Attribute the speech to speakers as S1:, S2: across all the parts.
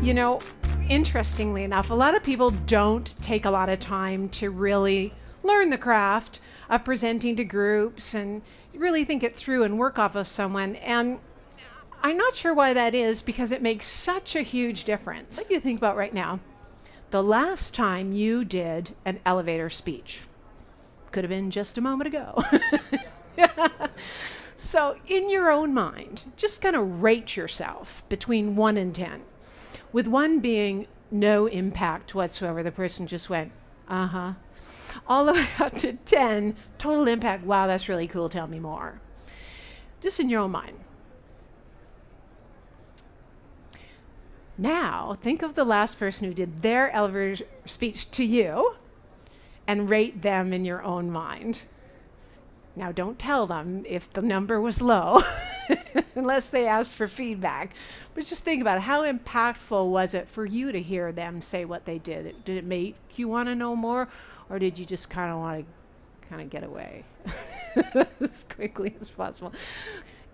S1: You know, interestingly enough, a lot of people don't take a lot of time to really learn the craft of presenting to groups and really think it through and work off of someone. And I'm not sure why that is, because it makes such a huge difference. What do you think about right now? The last time you did an elevator speech could have been just a moment ago. So in your own mind, just kind of rate yourself between 1 and 10. With 1 being no impact whatsoever, the person just went, uh-huh. All the way up to 10, total impact, wow, that's really cool, tell me more. Just in your own mind. Now, think of the last person who did their elevator speech to you and rate them in your own mind. Now, don't tell them if the number was low, unless they ask for feedback. But just think about it. How impactful was it for you to hear them say what they did? Did it make you want to know more, or did you just kind of want to get away as quickly as possible?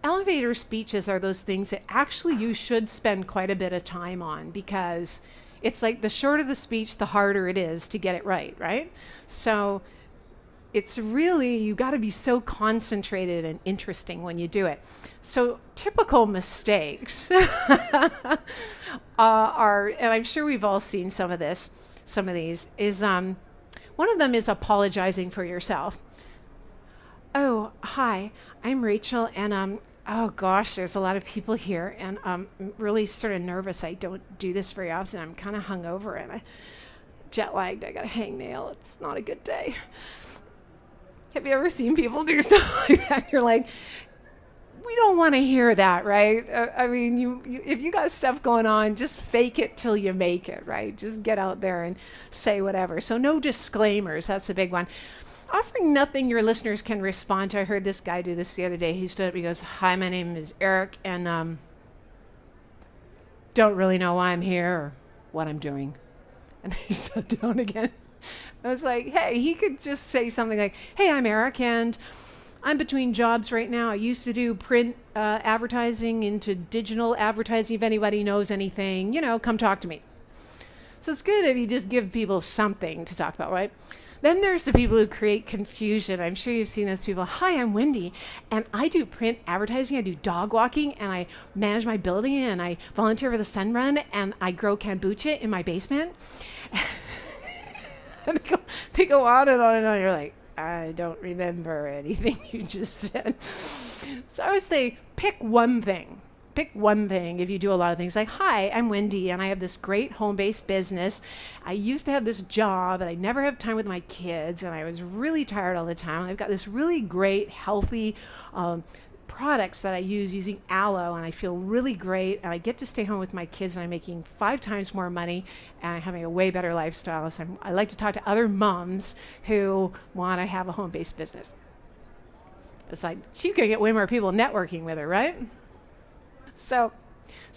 S1: Elevator speeches are those things that actually you should spend quite a bit of time on, because it's like the shorter the speech, the harder it is to get it right, right? So it's really, you got to be so concentrated and interesting when you do it. So typical mistakes are, and I'm sure we've all seen some of these, is one of them is apologizing for yourself. Oh, hi, I'm Rachel, and oh gosh, there's a lot of people here, and I'm really sort of nervous. I don't do this very often. I'm kind of hungover, and I'm jet lagged. I got a hangnail. It's not a good day. Have you ever seen people do stuff like that? You're like, we don't want to hear that, right? I mean, you if you got stuff going on, just fake it till you make it, right? Just get out there and say whatever. So no disclaimers. That's a big one. Offering nothing your listeners can respond to. I heard this guy do this the other day. He stood up, he goes, hi, my name is Eric, and don't really know why I'm here or what I'm doing. And he sat down again. I was like, hey, he could just say something like, hey, I'm Eric, and I'm between jobs right now. I used to do print advertising into digital advertising. If anybody knows anything, come talk to me. So it's good if you just give people something to talk about, right? Then there's the people who create confusion. I'm sure you've seen those people. Hi, I'm Wendy, and I do print advertising. I do dog walking, and I manage my building, and I volunteer for the Sun Run, and I grow kombucha in my basement. And they go on and on and on. You're like, I don't remember anything you just said. So I would say pick one thing. Pick one thing if you do a lot of things. Like, hi, I'm Wendy, and I have this great home-based business. I used to have this job, and I never have time with my kids, and I was really tired all the time. I've got this really great, healthy products that I use using aloe, and I feel really great, and I get to stay home with my kids, and I'm making 5 times more money, and I'm having a way better lifestyle. So I like to talk to other moms who want to have a home-based business. It's like, she's going to get way more people networking with her, right? So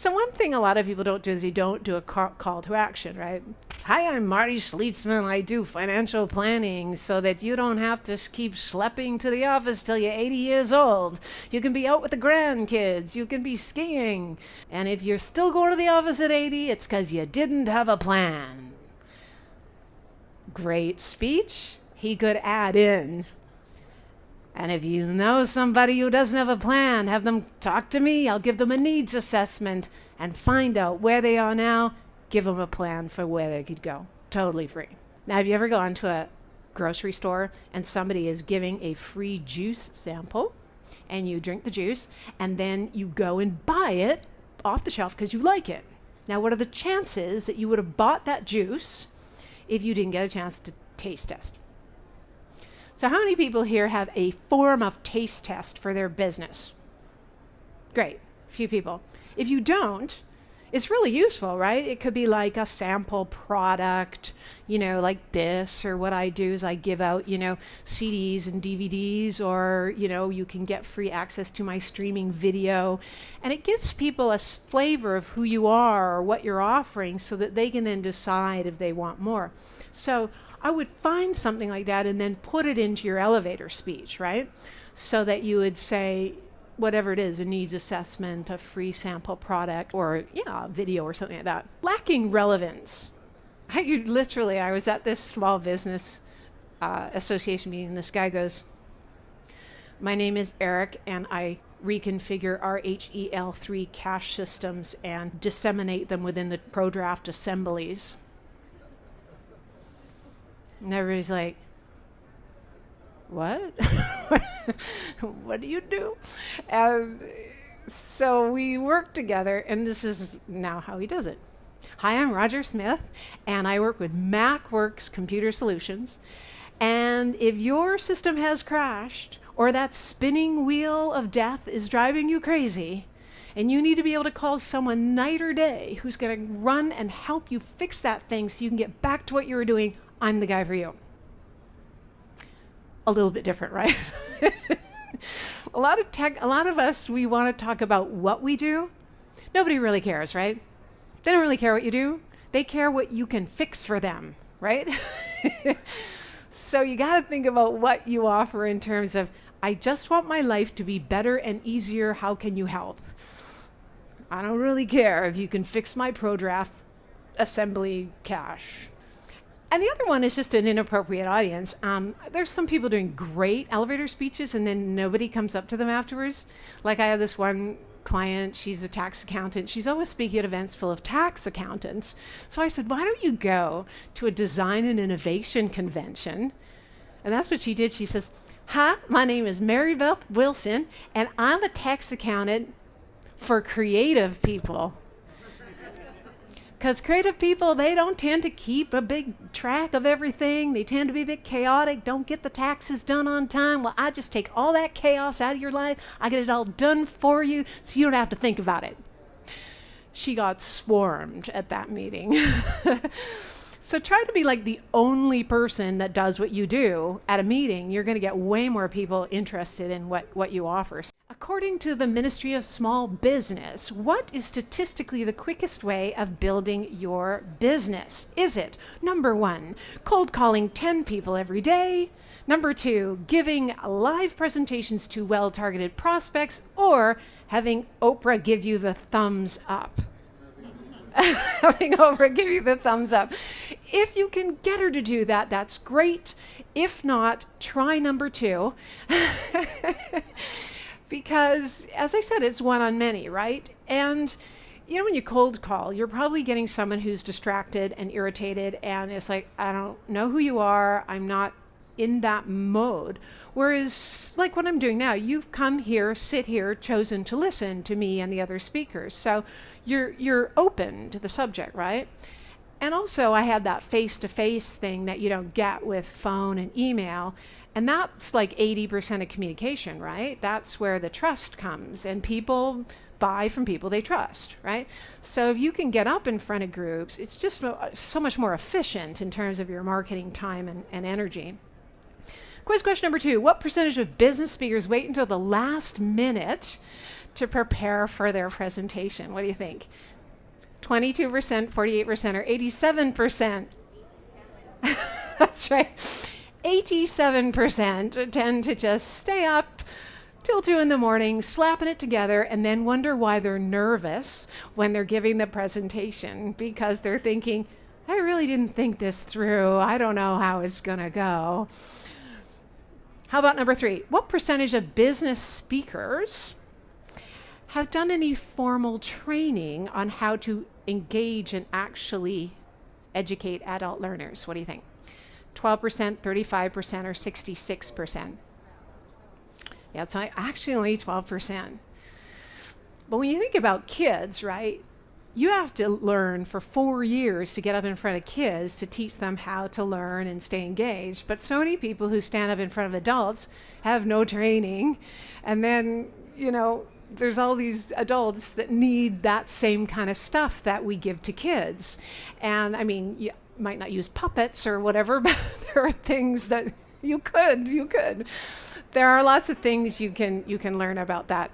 S1: one thing a lot of people don't do is they don't do a call to action, right? Hi, I'm Marty Schlitzman. I do financial planning so that you don't have to keep schlepping to the office till you're 80 years old. You can be out with the grandkids. You can be skiing. And if you're still going to the office at 80, it's because you didn't have a plan. Great speech. He could add in, and if you know somebody who doesn't have a plan, have them talk to me. I'll give them a needs assessment and find out where they are now. Give them a plan for where they could go. Totally free. Now, have you ever gone to a grocery store and somebody is giving a free juice sample, and you drink the juice, and then you go and buy it off the shelf because you like it? Now, what are the chances that you would have bought that juice if you didn't get a chance to taste test? So how many people here have a form of taste test for their business? Great, a few people. If you don't, it's really useful, right? It could be like a sample product, like this, or what I do is I give out, CDs and DVDs, or, you can get free access to my streaming video. And it gives people a flavor of who you are or what you're offering so that they can then decide if they want more. So I would find something like that and then put it into your elevator speech, right? So that you would say, whatever it is, a needs assessment, a free sample product, or a video or something like that. Lacking relevance. I was at this small business association meeting, and this guy goes, "My name is Eric, and I reconfigure our HEL3 cache systems and disseminate them within the ProDraft assemblies." And everybody's like, "What?" "What do you do?" So we work together, and this is now how he does it. "Hi, I'm Roger Smith, and I work with MacWorks Computer Solutions. And if your system has crashed, or that spinning wheel of death is driving you crazy, and you need to be able to call someone night or day who's going to run and help you fix that thing so you can get back to what you were doing, I'm the guy for you." A little bit different, right? A lot of us, we want to talk about what we do. Nobody really cares, right? They don't really care what you do. They care what you can fix for them, right? So you got to think about what you offer in terms of, I just want my life to be better and easier. How can you help? I don't really care if you can fix my ProDraft assembly cache. And the other one is just an inappropriate audience. There's some people doing great elevator speeches, and then nobody comes up to them afterwards. Like, I have this one client, she's a tax accountant. She's always speaking at events full of tax accountants. So I said, "Why don't you go to a design and innovation convention?" And that's what she did. She says, "Hi, my name is Mary Beth Wilson, and I'm a tax accountant for creative people." Because creative people, they don't tend to keep a big track of everything. They tend to be a bit chaotic, don't get the taxes done on time. Well, I just take all that chaos out of your life. I get it all done for you so you don't have to think about it. She got swarmed at that meeting. So try to be like the only person that does what you do at a meeting. You're going to get way more people interested in what you offer. According to the Ministry of Small Business, what is statistically the quickest way of building your business? Is it, number 1, cold calling 10 people every day? Number 2, giving live presentations to well-targeted prospects, or having Oprah give you the thumbs up? Having Oprah give you the thumbs up. If you can get her to do that, that's great. If not, try number 2. Because, as I said, it's one on many, right? And, when you cold call, you're probably getting someone who's distracted and irritated, and it's like, I don't know who you are. I'm not in that mode. Whereas, like what I'm doing now, you've come here, sit here, chosen to listen to me and the other speakers. So you're open to the subject, right? And also, I have that face-to-face thing that you don't get with phone and email. And that's like 80% of communication, right? That's where the trust comes. And people buy from people they trust, right? So if you can get up in front of groups, it's just so much more efficient in terms of your marketing time and energy. Quiz question number 2. What percentage of business speakers wait until the last minute to prepare for their presentation? What do you think? 22%, 48%, or 87%? That's right. 87% tend to just stay up till 2 in the morning, slapping it together, and then wonder why they're nervous when they're giving the presentation, because they're thinking, I really didn't think this through. I don't know how it's going to go. How about number 3? What percentage of business speakers have done any formal training on how to engage and actually educate adult learners? What do you think? 12%, 35%, or 66%? Yeah, it's actually only 12%. But when you think about kids, right, you have to learn for 4 years to get up in front of kids to teach them how to learn and stay engaged. But so many people who stand up in front of adults have no training. And then, there's all these adults that need that same kind of stuff that we give to kids. And I mean, you might not use puppets or whatever, but there are things that you could. There are lots of things you can learn about that.